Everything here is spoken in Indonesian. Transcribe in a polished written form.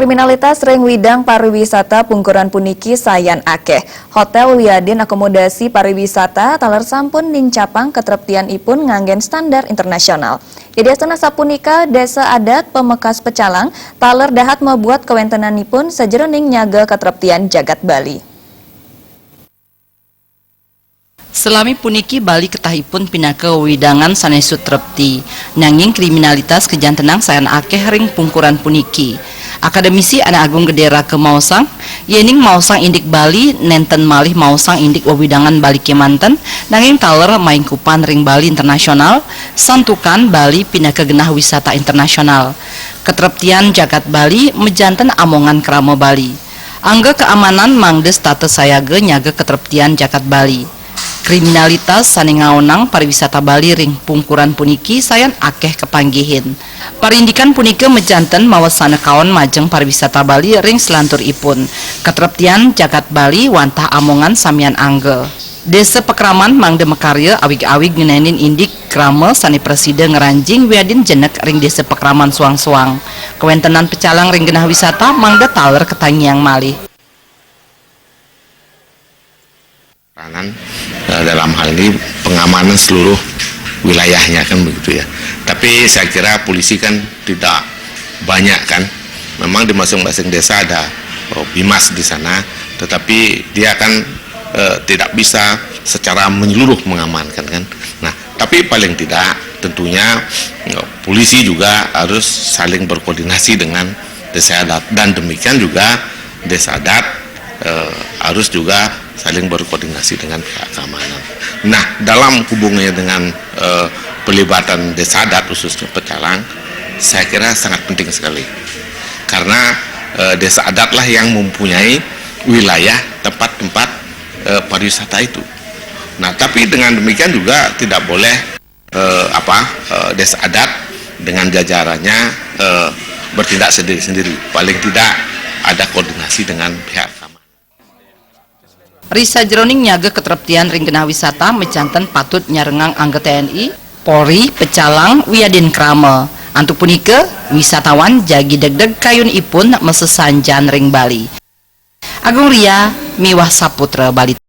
Kriminalitas ring widang pariwisata pungkuran puniki sayan akeh. Hotel Wiadin akomodasi pariwisata taler sampun nincapang ketreptian ipun nganggen standar internasional. Di desa sapunika desa adat Pemekas Pecalang taler dahat membuat kewentenanipun sajeroning nyaga ketreptian jagat Bali. Selami puniki Bali ketahipun pinaka widangan sanesu trepti. Nanging kriminalitas kejantenang sayan akeh ring pungkuran puniki. Akademisi Anak Agung Gedera ke Mausang, yening Mausang indik Bali nenten malih Mausang indik wewidangan Bali Kemanten, nanging taler maingkupan ring Bali internasional, santukan Bali pinaka genah wisata internasional. Ketreptian jagat Bali mejanten amongan krama Bali. Angga keamanan mangdes tata sayage nyaga ketreptian jagat Bali. Kriminalitas saningaonang pariwisata Bali ring pungkuran puniki sayan akeh kepanggihin. Parindikan punika mejanten mawa sanekaon majeng pariwisata Bali ring selantur ipun. Ketreptian jagat Bali wantah amongan samian angge. Desa Pekraman mangde mekarya awig-awig ngenenin indik krama sani preside ngeranjing Wiadin jenek ring desa Pekraman suang-suang. Kewentenan Pecalang ring genah wisata mangde taler ketangiang malih. Dalam hal ini pengamanan seluruh wilayahnya kan begitu ya. Tapi saya kira polisi kan tidak banyak kan. Memang di masing-masing desa ada bimas di sana, tetapi dia kan tidak bisa secara menyeluruh mengamankan kan. Nah, tapi paling tidak tentunya polisi juga harus saling berkoordinasi dengan desa adat, dan demikian juga desa adat harus juga saling berkoordinasi dengan pihak keamanan. Nah, dalam hubungannya dengan pelibatan desa adat khususnya Pecalang, saya kira sangat penting sekali. Karena desa adatlah yang mempunyai wilayah tempat-tempat pariwisata itu. Nah, tapi dengan demikian juga tidak boleh desa adat dengan jajarannya bertindak sendiri-sendiri. Paling tidak ada koordinasi dengan pihak keamanan. Risa jeroning nyaga ketreptian ring genah wisata mecanten patut nyarengang anggota TNI, Polri, Pecalang, Wiadin krama. Antuk punika wisatawan jagi degdeg kayun ipun mesesanjan ring Bali. Agung Ria, Miwah Saputra Bali.